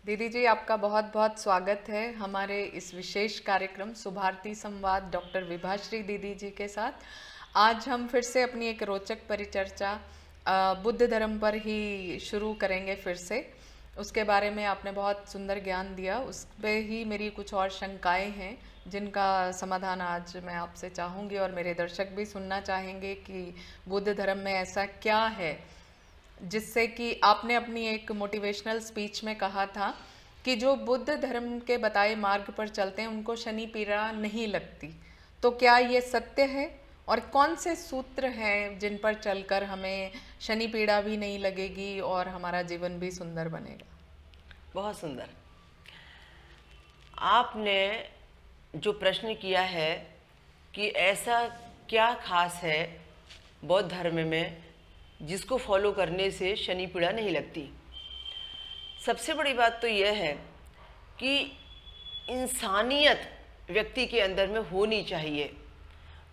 दीदी जी, आपका बहुत बहुत स्वागत है हमारे इस विशेष कार्यक्रम सुभारती संवाद डॉक्टर विभाश्री दीदी जी के साथ। आज हम फिर से अपनी एक रोचक परिचर्चा बुद्ध धर्म पर ही शुरू करेंगे फिर से। उसके बारे में आपने बहुत सुंदर ज्ञान दिया, उस पे ही मेरी कुछ और शंकाएं हैं जिनका समाधान आज मैं आपसे चाहूँगी और मेरे दर्शक भी सुनना चाहेंगे कि बुद्ध धर्म में ऐसा क्या है जिससे कि आपने अपनी एक मोटिवेशनल स्पीच में कहा था कि जो बुद्ध धर्म के बताए मार्ग पर चलते हैं उनको शनि पीड़ा नहीं लगती। तो क्या ये सत्य है और कौन से सूत्र हैं जिन पर चलकर हमें शनि पीड़ा भी नहीं लगेगी और हमारा जीवन भी सुंदर बनेगा? बहुत सुंदर। आपने जो प्रश्न किया है कि ऐसा क्या खास है बौद्ध धर्म में जिसको फॉलो करने से शनि पीड़ा नहीं लगती। सबसे बड़ी बात तो यह है कि इंसानियत व्यक्ति के अंदर में होनी चाहिए।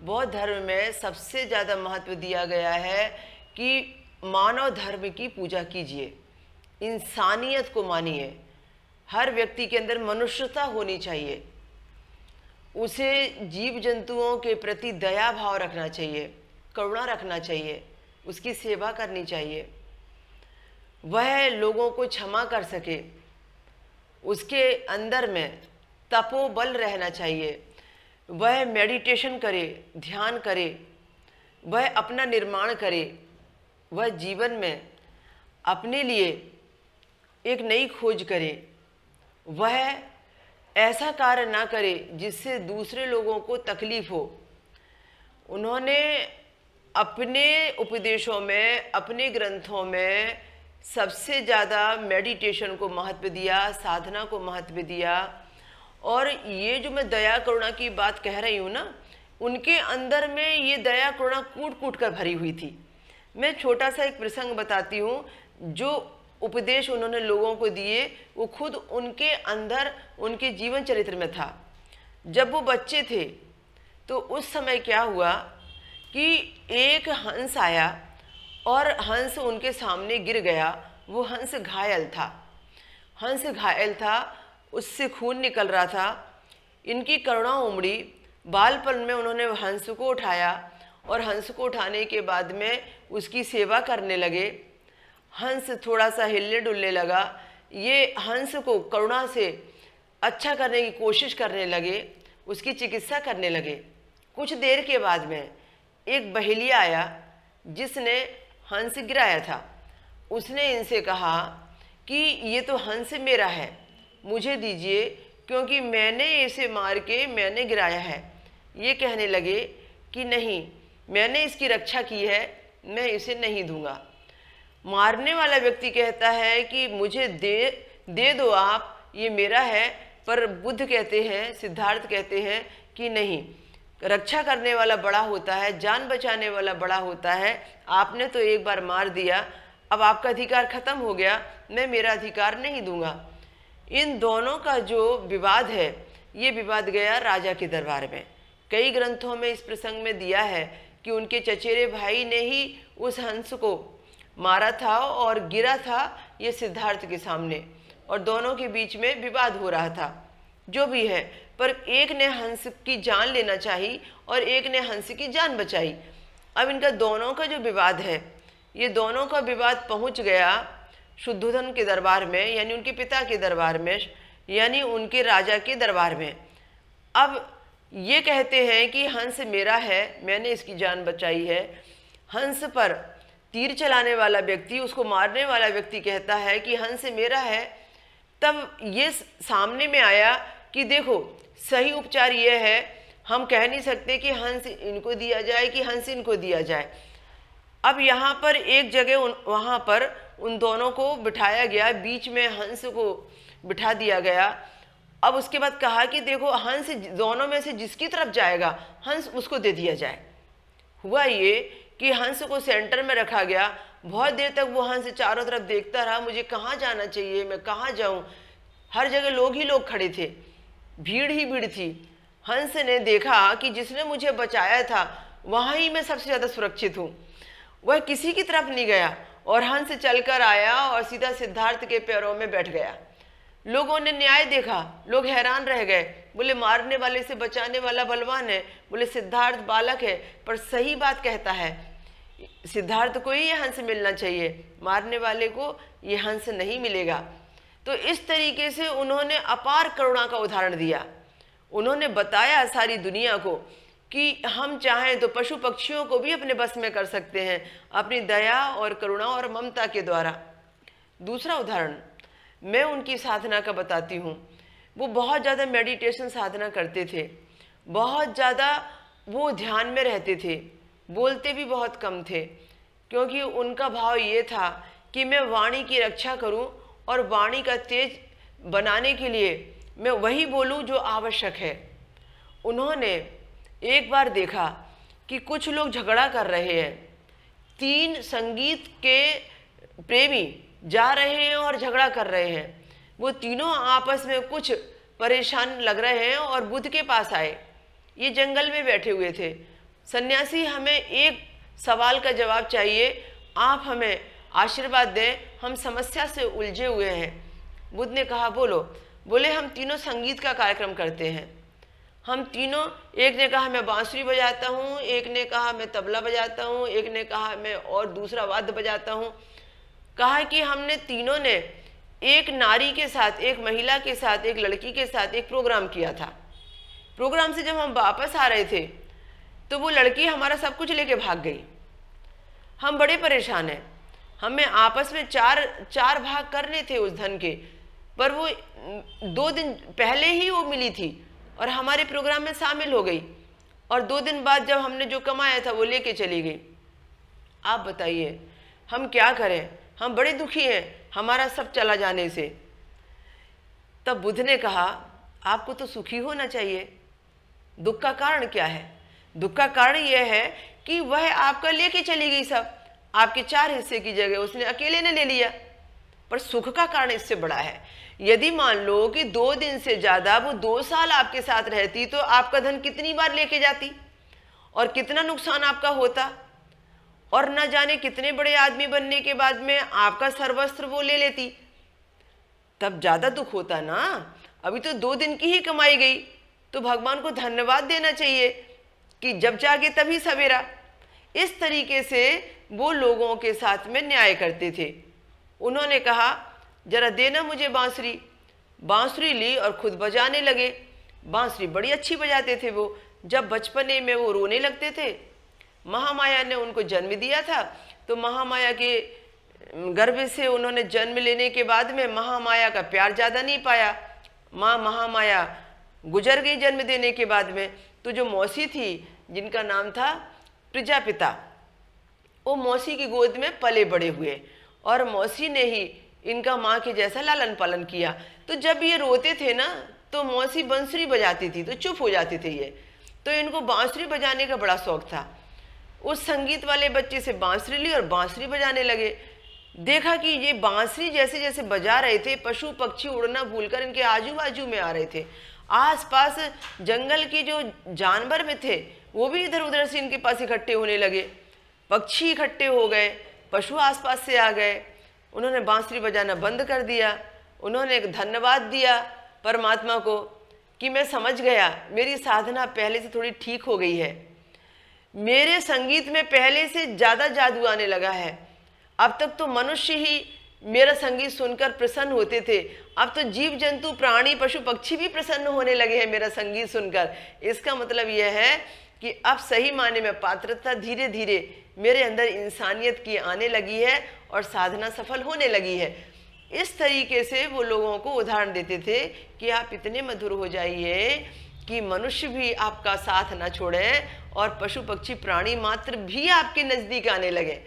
बौद्ध धर्म में सबसे ज़्यादा महत्व दिया गया है कि मानव धर्म की पूजा कीजिए, इंसानियत को मानिए, हर व्यक्ति के अंदर मनुष्यता होनी चाहिए, उसे जीव जंतुओं के प्रति दया भाव रखना चाहिए, करुणा रखना चाहिए, उसकी सेवा करनी चाहिए, वह लोगों को क्षमा कर सके, उसके अंदर में तपोबल रहना चाहिए, वह मेडिटेशन करे, ध्यान करे, वह अपना निर्माण करे, वह जीवन में अपने लिए एक नई खोज करे, वह ऐसा कार्य ना करे जिससे दूसरे लोगों को तकलीफ हो। उन्होंने अपने उपदेशों में, अपने ग्रंथों में सबसे ज़्यादा मेडिटेशन को महत्व दिया, साधना को महत्व दिया। और ये जो मैं दया करुणा की बात कह रही हूँ ना, उनके अंदर में ये दया करुणा कूट कूट कर भरी हुई थी। मैं छोटा सा एक प्रसंग बताती हूँ। जो उपदेश उन्होंने लोगों को दिए वो खुद उनके अंदर, उनके जीवन चरित्र में था। जब वो बच्चे थे तो उस समय क्या हुआ कि एक हंस आया और हंस उनके सामने गिर गया। वो हंस घायल था, हंस घायल था, उससे खून निकल रहा था। इनकी करुणा उमड़ी, बालपन में उन्होंने हंस को उठाया और हंस को उठाने के बाद में उसकी सेवा करने लगे। हंस थोड़ा सा हिलने डुलने लगा। ये हंस को करुणा से अच्छा करने की कोशिश करने लगे, उसकी चिकित्सा करने लगे। कुछ देर के बाद में एक बहेलिया आया जिसने हंस गिराया था। उसने इनसे कहा कि ये तो हंस मेरा है, मुझे दीजिए, क्योंकि मैंने इसे मार के मैंने गिराया है। ये कहने लगे कि नहीं, मैंने इसकी रक्षा की है, मैं इसे नहीं दूंगा। मारने वाला व्यक्ति कहता है कि मुझे दे दो आप, ये मेरा है। पर बुद्ध कहते हैं, सिद्धार्थ कहते हैं कि नहीं, रक्षा करने वाला बड़ा होता है, जान बचाने वाला बड़ा होता है। आपने तो एक बार मार दिया, अब आपका अधिकार खत्म हो गया, मैं मेरा अधिकार नहीं दूंगा। इन दोनों का जो विवाद है, ये विवाद गया राजा के दरबार में। कई ग्रंथों में इस प्रसंग में दिया है कि उनके चचेरे भाई ने ही उस हंस को मारा था और गिरा था ये सिद्धार्थ के सामने, और दोनों के बीच में विवाद हो रहा था। जो भी है, पर एक ने हंस की जान लेना चाहिए और एक ने हंस की जान बचाई। अब इनका दोनों का जो विवाद है, ये दोनों का विवाद पहुंच गया शुद्धोधन के दरबार में, यानी उनके पिता के दरबार में, यानी उनके राजा के दरबार में। अब ये कहते हैं कि हंस मेरा है, मैंने इसकी जान बचाई है। हंस पर तीर चलाने वाला व्यक्ति, उसको मारने वाला व्यक्ति कहता है कि हंस मेरा है। तब ये सामने में आया कि देखो, सही उपचार ये है, हम कह नहीं सकते कि हंस इनको दिया जाए कि हंस इनको दिया जाए। अब यहाँ पर एक जगह वहाँ पर उन दोनों को बिठाया गया, बीच में हंस को बिठा दिया गया। अब उसके बाद कहा कि देखो, हंस दोनों में से जिसकी तरफ जाएगा हंस उसको दे दिया जाए। हुआ ये कि हंस को सेंटर में रखा गया। बहुत देर तक वो हंस चारों तरफ देखता रहा, मुझे कहाँ जाना चाहिए, मैं कहाँ जाऊँ। हर जगह लोग ही लोग खड़े थे, भीड़ ही भीड़ थी। हंस ने देखा कि जिसने मुझे बचाया था वहाँ ही मैं सबसे ज़्यादा सुरक्षित हूँ। वह किसी की तरफ नहीं गया और हंस चलकर आया और सीधा सिद्धार्थ के पैरों में बैठ गया। लोगों ने न्याय देखा, लोग हैरान रह गए, बोले मारने वाले से बचाने वाला बलवान है, बोले सिद्धार्थ बालक है पर सही बात कहता है, सिद्धार्थ को ही ये हंस मिलना चाहिए, मारने वाले को ये हंस नहीं मिलेगा। तो इस तरीके से उन्होंने अपार करुणा का उदाहरण दिया। उन्होंने बताया सारी दुनिया को कि हम चाहें तो पशु पक्षियों को भी अपने बस में कर सकते हैं अपनी दया और करुणा और ममता के द्वारा। दूसरा उदाहरण मैं उनकी साधना का बताती हूँ। वो बहुत ज़्यादा मेडिटेशन साधना करते थे, बहुत ज़्यादा वो ध्यान में रहते थे, बोलते भी बहुत कम थे, क्योंकि उनका भाव ये था कि मैं वाणी की रक्षा करूं और वाणी का तेज बनाने के लिए मैं वही बोलूं जो आवश्यक है। उन्होंने एक बार देखा कि कुछ लोग झगड़ा कर रहे हैं, 3 संगीत के प्रेमी जा रहे हैं और झगड़ा कर रहे हैं। वो तीनों आपस में कुछ परेशान लग रहे हैं और बुद्ध के पास आए। ये जंगल में बैठे हुए थे। सन्यासी, हमें एक सवाल का जवाब चाहिए, आप हमें आशीर्वाद दें, हम समस्या से उलझे हुए हैं। बुद्ध ने कहा बोलो। बोले हम तीनों संगीत का कार्यक्रम करते हैं। हम तीनों, एक ने कहा मैं बांसुरी बजाता हूँ, एक ने कहा मैं तबला बजाता हूँ, एक ने कहा मैं और दूसरा वाद्य बजाता हूँ। कहा कि हमने तीनों ने एक नारी के साथ, एक महिला के साथ, एक लड़की के साथ एक प्रोग्राम किया था। प्रोग्राम से जब हम वापस आ रहे थे तो वो लड़की हमारा सब कुछ लेके भाग गई। हम बड़े परेशान हैं, हमें आपस में चार भाग करने थे उस धन के, पर वो 2 दिन पहले ही वो मिली थी और हमारे प्रोग्राम में शामिल हो गई, और 2 दिन बाद जब हमने जो कमाया था वो लेके चली गई। आप बताइए हम क्या करें, हम बड़े दुखी हैं हमारा सब चला जाने से। तब बुद्ध ने कहा आपको तो सुखी होना चाहिए, दुख का कारण क्या है? दुख का कारण यह है कि वह आपका लेके चली गई सब, आपके 4 हिस्से की जगह उसने अकेले ने ले लिया। पर सुख का कारण इससे बड़ा है। यदि मान लो कि 2 दिन से ज़्यादा वो 2 साल आपके साथ रहती तो आपका धन कितनी बार लेके जाती और कितना नुकसान आपका होता, और न जाने कितने बड़े आदमी बनने के बाद में आपका सर्वस्त्र वो ले लेती, तब ज़्यादा दुख होता ना। अभी तो 2 दिन की ही कमाई गई, तो भगवान को धन्यवाद देना चाहिए कि जब जागे तभी सवेरा। इस तरीके से वो लोगों के साथ में न्याय करते थे। उन्होंने कहा जरा देना मुझे बांसुरी। बांसुरी ली और खुद बजाने लगे। बांसुरी बड़ी अच्छी बजाते थे वो। जब बचपने में वो रोने लगते थे, महामाया ने उनको जन्म दिया था, तो महामाया के गर्भ से उन्होंने जन्म लेने के बाद में महामाया का प्यार ज़्यादा नहीं पाया। माँ महामाया गुजर गई जन्म देने के बाद में। तो जो मौसी थी जिनका नाम था प्रजापिता, वो मौसी की गोद में पले बड़े हुए और मौसी ने ही इनका माँ के जैसा लालन पालन किया। तो जब ये रोते थे ना तो मौसी बांसुरी बजाती थी तो चुप हो जाते थे ये। तो इनको बांसुरी बजाने का बड़ा शौक था। उस संगीत वाले बच्चे से बांसुरी ली और बांसुरी बजाने लगे। देखा कि ये बांसुरी जैसे जैसे बजा रहे थे, पशु पक्षी उड़ना भूलकर इनके आजू बाजू में आ रहे थे। आसपास जंगल के जो जानवर में थे वो भी इधर उधर से इनके पास इकट्ठे होने लगे। पक्षी इकट्ठे हो गए, पशु आसपास से आ गए। उन्होंने बांसुरी बजाना बंद कर दिया। उन्होंने एक धन्यवाद दिया परमात्मा को कि मैं समझ गया, मेरी साधना पहले से थोड़ी ठीक हो गई है, मेरे संगीत में पहले से ज़्यादा जादू आने लगा है। अब तक तो मनुष्य ही मेरा संगीत सुनकर प्रसन्न होते थे, अब तो जीव जंतु प्राणी पशु पक्षी भी प्रसन्न होने लगे हैं मेरा संगीत सुनकर। इसका मतलब यह है कि अब सही मायने में पात्रता धीरे धीरे मेरे अंदर इंसानियत की आने लगी है और साधना सफल होने लगी है। इस तरीके से वो लोगों को उदाहरण देते थे कि आप इतने मधुर हो जाइए कि मनुष्य भी आपका साथ ना छोड़ें और पशु पक्षी प्राणी मात्र भी आपके नज़दीक आने लगे।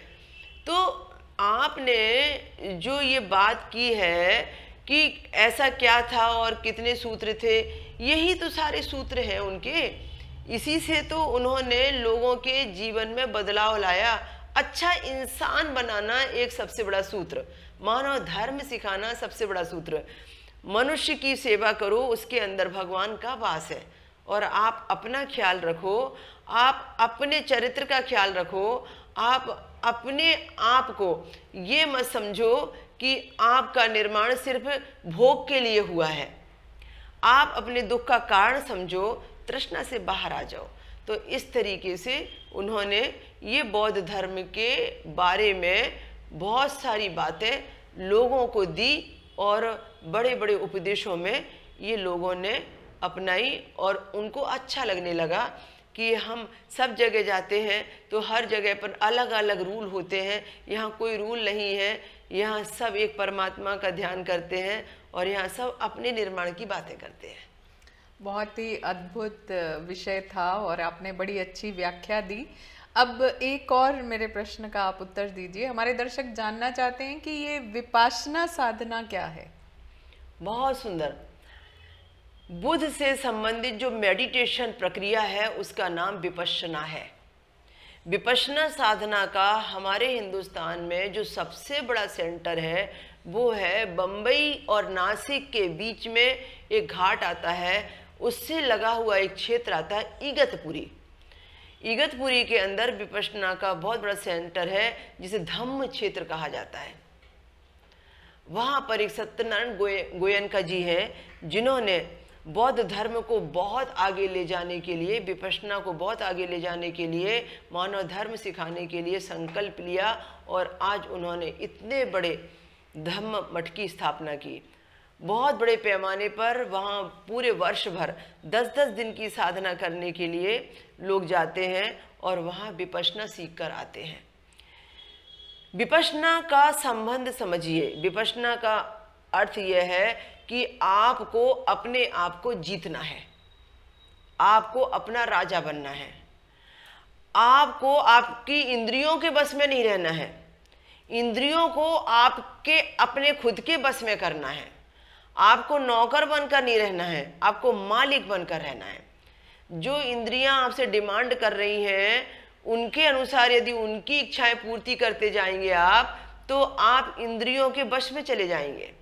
तो आपने जो ये बात की है कि ऐसा क्या था और कितने सूत्र थे, यही तो सारे सूत्र हैं उनके। इसी से तो उन्होंने लोगों के जीवन में बदलाव लाया। अच्छा इंसान बनाना एक सबसे बड़ा सूत्र, मानव धर्म सिखाना सबसे बड़ा सूत्र। मनुष्य की सेवा करो, उसके अंदर भगवान का वास है। और आप अपना ख्याल रखो, आप अपने चरित्र का ख्याल रखो, आप अपने आप को ये मत समझो कि आपका निर्माण सिर्फ भोग के लिए हुआ है। आप अपने दुख का कारण समझो, तृष्णा से बाहर आ जाओ। तो इस तरीके से उन्होंने ये बौद्ध धर्म के बारे में बहुत सारी बातें लोगों को दी और बड़े बड़े उपदेशों में ये लोगों ने अपनाई और उनको अच्छा लगने लगा कि हम सब जगह जाते हैं तो हर जगह पर अलग अलग रूल होते हैं, यहाँ कोई रूल नहीं है, यहाँ सब एक परमात्मा का ध्यान करते हैं और यहाँ सब अपने निर्माण की बातें करते हैं। बहुत ही अद्भुत विषय था और आपने बड़ी अच्छी व्याख्या दी। अब एक और मेरे प्रश्न का आप उत्तर दीजिए। हमारे दर्शक जानना चाहते हैं कि ये विपासना साधना क्या है? बहुत सुंदर। बुद्ध से संबंधित जो मेडिटेशन प्रक्रिया है उसका नाम विपश्यना है। विपश्यना साधना का हमारे हिंदुस्तान में जो सबसे बड़ा सेंटर है वो है बम्बई और नासिक के बीच में एक घाट आता है, उससे लगा हुआ एक क्षेत्र आता है इगतपुरी। इगतपुरी के अंदर विपश्यना का बहुत बड़ा सेंटर है जिसे धम्म क्षेत्र कहा जाता है। वहाँ पर एक सत्यनारायण गोयनका जी हैं जिन्होंने बौद्ध धर्म को बहुत आगे ले जाने के लिए, विपश्यना को बहुत आगे ले जाने के लिए, मानव धर्म सिखाने के लिए संकल्प लिया और आज उन्होंने इतने बड़े धम्म मठ की स्थापना की। बहुत बड़े पैमाने पर वहाँ पूरे वर्ष भर 10-10 दिन की साधना करने के लिए लोग जाते हैं और वहाँ विपश्यना सीख कर आते हैं। विपश्यना का संबंध समझिए। विपश्यना का अर्थ यह है कि आपको अपने आप को जीतना है, आपको अपना राजा बनना है, आपको आपकी इंद्रियों के बस में नहीं रहना है, इंद्रियों को आपके अपने खुद के बस में करना है, आपको नौकर बनकर नहीं रहना है, आपको मालिक बनकर रहना है। जो इंद्रियां आपसे डिमांड कर रही हैं उनके अनुसार यदि उनकी इच्छाएं पूर्ति करते जाएंगे आप, तो आप इंद्रियों के वश में चले जाएंगे।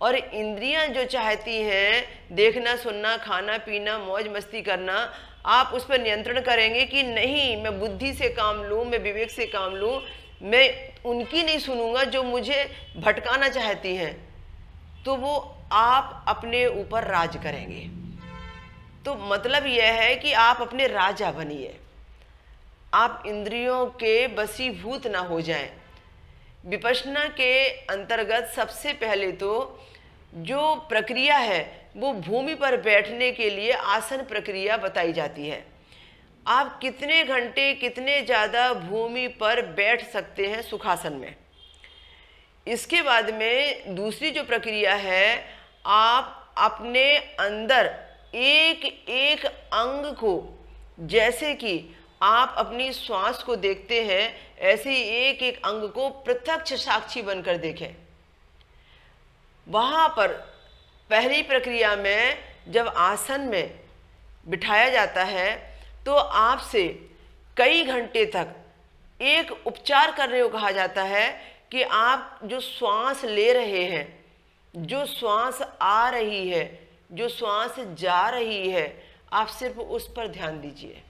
और इंद्रियां जो चाहती हैं देखना, सुनना, खाना पीना, मौज मस्ती करना, आप उस पर नियंत्रण करेंगे कि नहीं, मैं बुद्धि से काम लूँ, मैं विवेक से काम लूँ, मैं उनकी नहीं सुनूंगा जो मुझे भटकाना चाहती हैं, तो वो आप अपने ऊपर राज करेंगे। तो मतलब यह है कि आप अपने राजा बनिए, आप इंद्रियों के वशीभूत ना हो जाएं। विपश्यना के अंतर्गत सबसे पहले तो जो प्रक्रिया है वो भूमि पर बैठने के लिए आसन प्रक्रिया बताई जाती है। आप कितने घंटे, कितने ज़्यादा भूमि पर बैठ सकते हैं सुखासन में। इसके बाद में दूसरी जो प्रक्रिया है, आप अपने अंदर एक एक अंग को, जैसे कि आप अपनी श्वास को देखते हैं, ऐसे ही एक एक अंग को प्रत्यक्ष साक्षी बनकर देखें। वहाँ पर पहली प्रक्रिया में जब आसन में बिठाया जाता है तो आपसे कई घंटे तक एक उपचार करने को कहा जाता है कि आप जो श्वास ले रहे हैं, जो श्वास आ रही है, जो श्वास जा रही है, आप सिर्फ उस पर ध्यान दीजिए।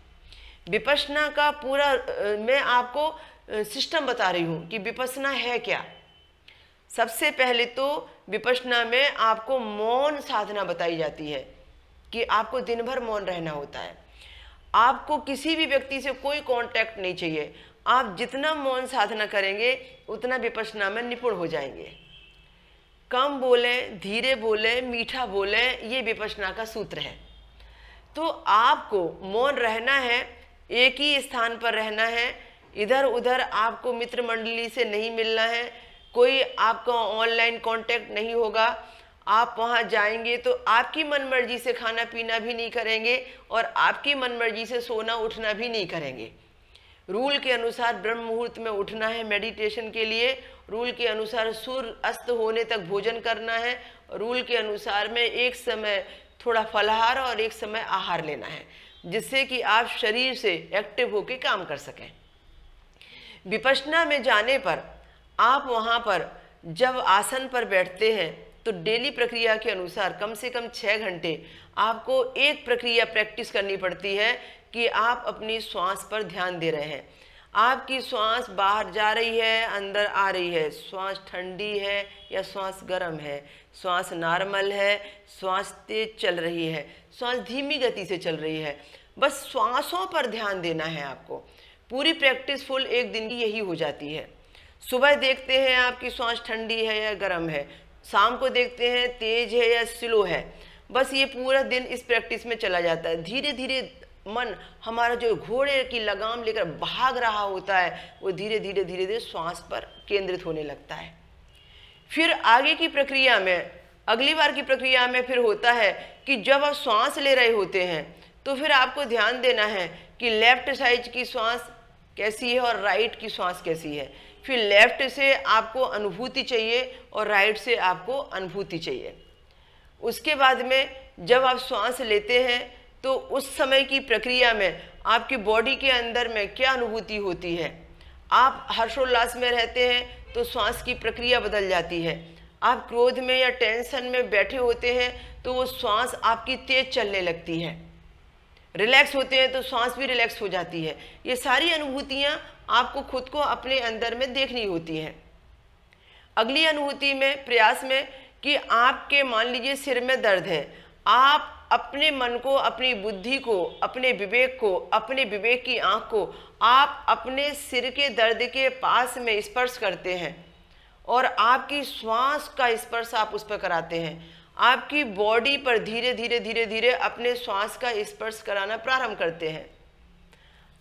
विपश्यना का पूरा मैं आपको सिस्टम बता रही हूँ कि विपश्यना है क्या। सबसे पहले तो विपश्यना में आपको मौन साधना बताई जाती है कि आपको दिन भर मौन रहना होता है। आपको किसी भी व्यक्ति से कोई कांटेक्ट नहीं चाहिए। आप जितना मौन साधना करेंगे उतना विपश्यना में निपुण हो जाएंगे। कम बोलें, धीरे बोलें, मीठा बोलें, ये विपश्यना का सूत्र है। तो आपको मौन रहना है, एक ही स्थान पर रहना है, इधर उधर आपको मित्र मंडली से नहीं मिलना है, कोई आपका ऑनलाइन कांटेक्ट नहीं होगा। आप वहाँ जाएंगे तो आपकी मनमर्जी से खाना पीना भी नहीं करेंगे और आपकी मनमर्जी से सोना उठना भी नहीं करेंगे। रूल के अनुसार ब्रह्म मुहूर्त में उठना है मेडिटेशन के लिए, रूल के अनुसार सूर्य अस्त होने तक भोजन करना है, रूल के अनुसार में एक समय थोड़ा फलाहार और एक समय आहार लेना है, जिससे कि आप शरीर से एक्टिव होकर काम कर सकें। विपश्यना में जाने पर आप वहाँ पर जब आसन पर बैठते हैं तो डेली प्रक्रिया के अनुसार कम से कम 6 घंटे आपको एक प्रक्रिया प्रैक्टिस करनी पड़ती है कि आप अपनी श्वास पर ध्यान दे रहे हैं। आपकी श्वास बाहर जा रही है, अंदर आ रही है, श्वास ठंडी है या श्वास गर्म है, श्वास नॉर्मल है, श्वास तेज चल रही है, श्वास धीमी गति से चल रही है। बस श्वासों पर ध्यान देना है आपको। पूरी प्रैक्टिस फुल एक दिन की यही हो जाती है। सुबह देखते हैं आपकी श्वास ठंडी है या गर्म है, शाम को देखते हैं तेज है या स्लो है। बस ये पूरा दिन इस प्रैक्टिस में चला जाता है। धीरे धीरे मन हमारा जो घोड़े की लगाम लेकर भाग रहा होता है वो धीरे धीरे धीरे धीरे श्वास पर केंद्रित होने लगता है। फिर आगे की प्रक्रिया में, अगली बार की प्रक्रिया में फिर होता है कि जब आप श्वास ले रहे होते हैं तो फिर आपको ध्यान देना है कि लेफ्ट साइड की श्वास कैसी है और राइट की श्वास कैसी है। फिर लेफ्ट से आपको अनुभूति चाहिए और राइट से आपको अनुभूति चाहिए। उसके बाद में जब आप श्वास लेते हैं तो उस समय की प्रक्रिया में आपकी बॉडी के अंदर में क्या अनुभूति होती है। आप हर्षोल्लास में रहते हैं तो श्वास की प्रक्रिया बदल जाती है। आप क्रोध में या टेंशन में बैठे होते हैं तो वो श्वास आपकी तेज चलने लगती है। रिलैक्स होते हैं तो श्वास भी रिलैक्स हो जाती है। ये सारी अनुभूतियाँ आपको खुद को अपने अंदर में देखनी होती हैं। अगली अनुभूति में, प्रयास में कि आपके मान लीजिए सिर में दर्द है, आप अपने मन को, अपनी बुद्धि को, अपने विवेक को, अपने विवेक की आँख को आप अपने सिर के दर्द के पास में स्पर्श करते हैं और आपकी श्वास का स्पर्श आप उस पर कराते हैं। आपकी बॉडी पर धीरे धीरे धीरे धीरे अपने श्वास का स्पर्श कराना प्रारंभ करते हैं।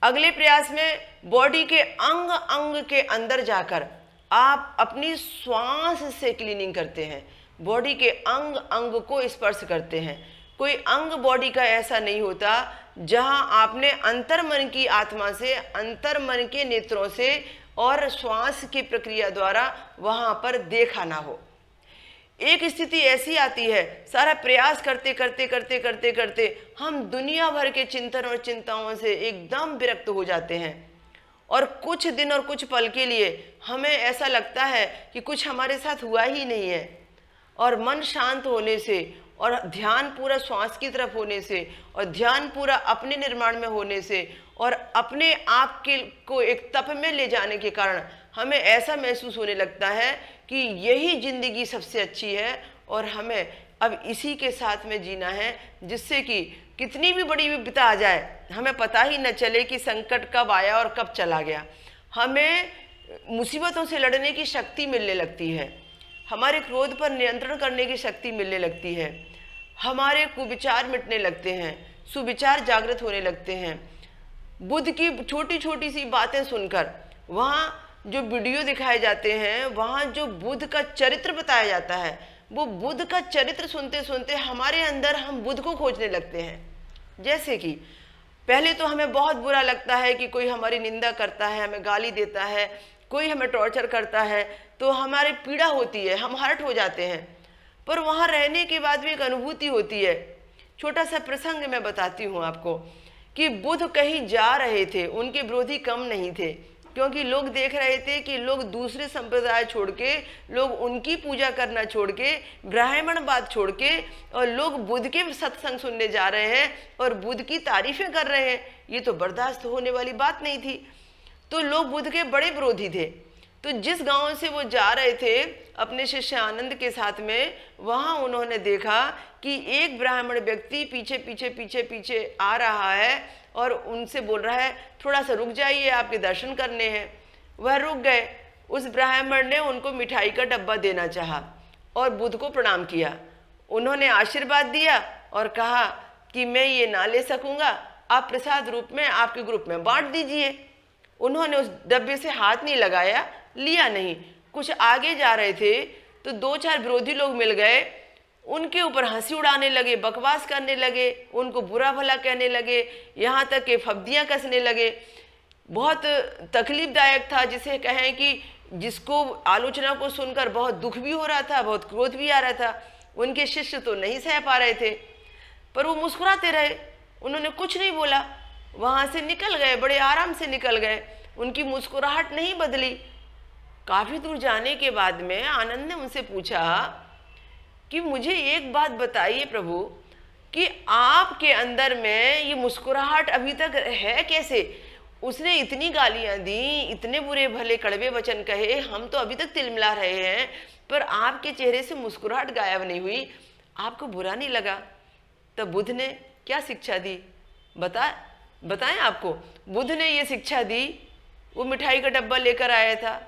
अगले प्रयास में बॉडी के अंग अंग के अंदर जाकर आप अपनी श्वास से क्लीनिंग करते हैं, बॉडी के अंग अंग को स्पर्श करते हैं। कोई अंग बॉडी का ऐसा नहीं होता जहां आपने अंतर्मन की आत्मा से, अंतर्मन के नेत्रों से और श्वास की प्रक्रिया द्वारा वहां पर देखा ना हो। एक स्थिति ऐसी आती है, सारा प्रयास करते करते करते करते करते हम दुनिया भर के चिंतन और चिंताओं से एकदम विरक्त हो जाते हैं और कुछ दिन और कुछ पल के लिए हमें ऐसा लगता है कि कुछ हमारे साथ हुआ ही नहीं है। और मन शांत होने से और ध्यान पूरा श्वास की तरफ होने से और ध्यान पूरा अपने निर्माण में होने से और अपने आप के को एक तप में ले जाने के कारण हमें ऐसा महसूस होने लगता है कि यही जिंदगी सबसे अच्छी है और हमें अब इसी के साथ में जीना है, जिससे कि कितनी भी बड़ी विपदा आ जाए हमें पता ही न चले कि संकट कब आया और कब चला गया। हमें मुसीबतों से लड़ने की शक्ति मिलने लगती है, हमारे क्रोध पर नियंत्रण करने की शक्ति मिलने लगती है, हमारे कुविचार मिटने लगते हैं, सुविचार जागृत होने लगते हैं। बुद्ध की छोटी छोटी सी बातें सुनकर, वहाँ जो वीडियो दिखाए जाते हैं, वहाँ जो बुद्ध का चरित्र बताया जाता है, वो बुद्ध का चरित्र सुनते सुनते हमारे अंदर हम बुद्ध को खोजने लगते हैं। जैसे कि पहले तो हमें बहुत बुरा लगता है कि कोई हमारी निंदा करता है, हमें गाली देता है, कोई हमें टॉर्चर करता है, तो हमारी पीड़ा होती है, हम हर्ट हो जाते हैं। पर वहाँ रहने के बाद भी एक अनुभूति होती है। छोटा सा प्रसंग मैं बताती हूँ आपको कि बुद्ध कहीं जा रहे थे, उनके विरोधी कम नहीं थे, क्योंकि लोग देख रहे थे कि लोग दूसरे संप्रदाय छोड़ के, लोग उनकी पूजा करना छोड़ के, ब्राह्मणवाद छोड़ के और लोग बुद्ध के सत्संग सुनने जा रहे हैं और बुद्ध की तारीफें कर रहे हैं। ये तो बर्दाश्त होने वाली बात नहीं थी। तो लोग बुद्ध के बड़े विरोधी थे। तो जिस गांव से वो जा रहे थे अपने शिष्य आनंद के साथ में, वहाँ उन्होंने देखा कि एक ब्राह्मण व्यक्ति पीछे पीछे पीछे पीछे आ रहा है और उनसे बोल रहा है थोड़ा सा रुक जाइए, आपके दर्शन करने हैं। वह रुक गए। उस ब्राह्मण ने उनको मिठाई का डब्बा देना चाहा और बुद्ध को प्रणाम किया। उन्होंने आशीर्वाद दिया और कहा कि मैं ये ना ले सकूँगा, आप प्रसाद रूप में आपके ग्रुप में बांट दीजिए। उन्होंने उस डब्बे से हाथ नहीं लगाया, लिया नहीं। कुछ आगे जा रहे थे तो दो चार विरोधी लोग मिल गए, उनके ऊपर हंसी उड़ाने लगे, बकवास करने लगे, उनको बुरा भला कहने लगे, यहाँ तक कि फब्दियाँ कसने लगे। बहुत तकलीफदायक था, जिसे कहें कि जिसको आलोचना को सुनकर बहुत दुख भी हो रहा था, बहुत क्रोध भी आ रहा था। उनके शिष्य तो नहीं सह पा रहे थे, पर वो मुस्कुराते रहे, उन्होंने कुछ नहीं बोला, वहाँ से निकल गए, बड़े आराम से निकल गए। उनकी मुस्कुराहट नहीं बदली। काफ़ी दूर जाने के बाद में आनंद ने उनसे पूछा कि मुझे एक बात बताइए प्रभु, कि आपके अंदर में ये मुस्कुराहट अभी तक है कैसे? उसने इतनी गालियां दी, इतने बुरे भले कड़वे वचन कहे, हम तो अभी तक तिलमिला रहे हैं, पर आपके चेहरे से मुस्कुराहट गायब नहीं हुई, आपको बुरा नहीं लगा। तब बुद्ध ने क्या शिक्षा दी बताएं आपको। बुद्ध ने ये शिक्षा दी, वो मिठाई का डब्बा लेकर आया था,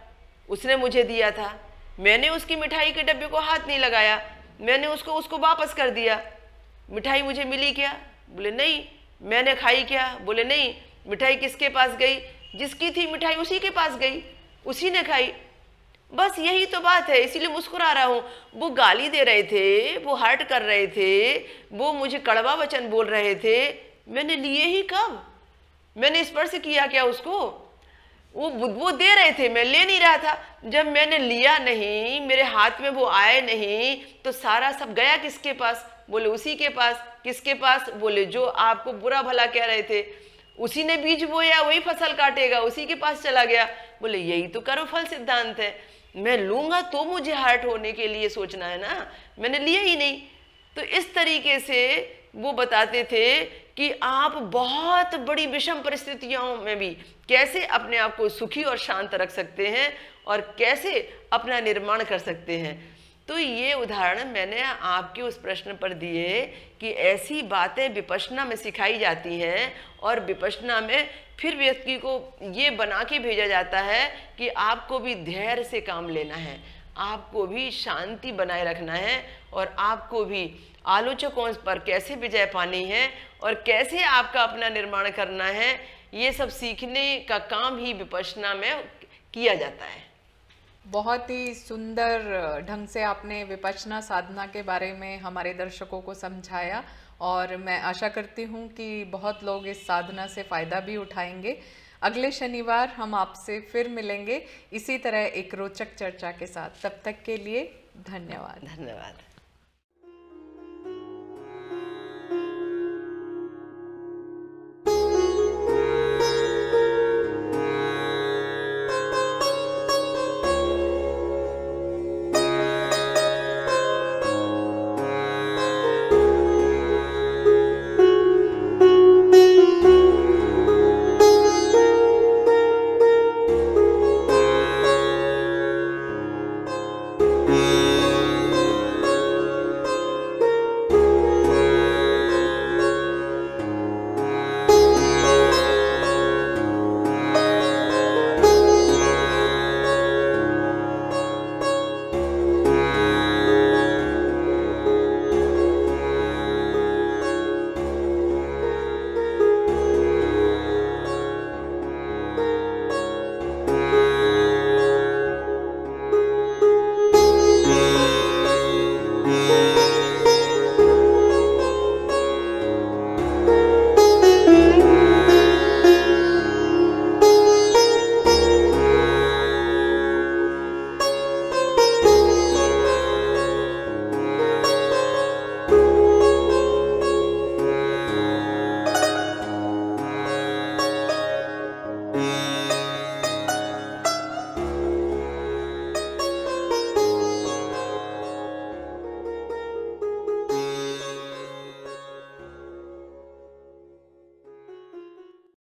उसने मुझे दिया था, मैंने उसकी मिठाई के डब्बे को हाथ नहीं लगाया, मैंने उसको वापस कर दिया। मिठाई मुझे मिली क्या? बोले नहीं। मैंने खाई क्या? बोले नहीं। मिठाई किसके पास गई? जिसकी थी मिठाई उसी के पास गई, उसी ने खाई। बस यही तो बात है, इसीलिए मुस्कुरा रहा हूँ। वो गाली दे रहे थे, वो हर्ट कर रहे थे, वो मुझे कड़वा वचन बोल रहे थे, मैंने लिए ही कब? मैंने स्पर्श किया क्या उसको? वो दे रहे थे, मैं ले नहीं रहा था। जब मैंने लिया नहीं, मेरे हाथ में वो आए नहीं, तो सारा सब गया किसके पास? बोले उसी के पास। किसके पास? बोले जो आपको बुरा भला कह रहे थे, उसी ने बीज बोया, वही फसल काटेगा, उसी के पास चला गया। बोले यही तो कर्मफल सिद्धांत है, मैं लूंगा तो मुझे हर्ट होने के लिए सोचना है ना, मैंने लिया ही नहीं। तो इस तरीके से वो बताते थे कि आप बहुत बड़ी विषम परिस्थितियों में भी कैसे अपने आप को सुखी और शांत रख सकते हैं और कैसे अपना निर्माण कर सकते हैं। तो ये उदाहरण मैंने आपके उस प्रश्न पर दिए कि ऐसी बातें विपश्यना में सिखाई जाती हैं, और विपश्यना में फिर व्यक्ति को ये बना के भेजा जाता है कि आपको भी धैर्य से काम लेना है, आपको भी शांति बनाए रखना है, और आपको भी आलोचकों पर कैसे विजय पानी है और कैसे आपका अपना निर्माण करना है, ये सब सीखने का काम ही विपश्यना में किया जाता है। बहुत ही सुंदर ढंग से आपने विपश्यना साधना के बारे में हमारे दर्शकों को समझाया, और मैं आशा करती हूँ कि बहुत लोग इस साधना से फ़ायदा भी उठाएंगे। अगले शनिवार हम आपसे फिर मिलेंगे इसी तरह एक रोचक चर्चा के साथ। तब तक के लिए धन्यवाद। धन्यवाद।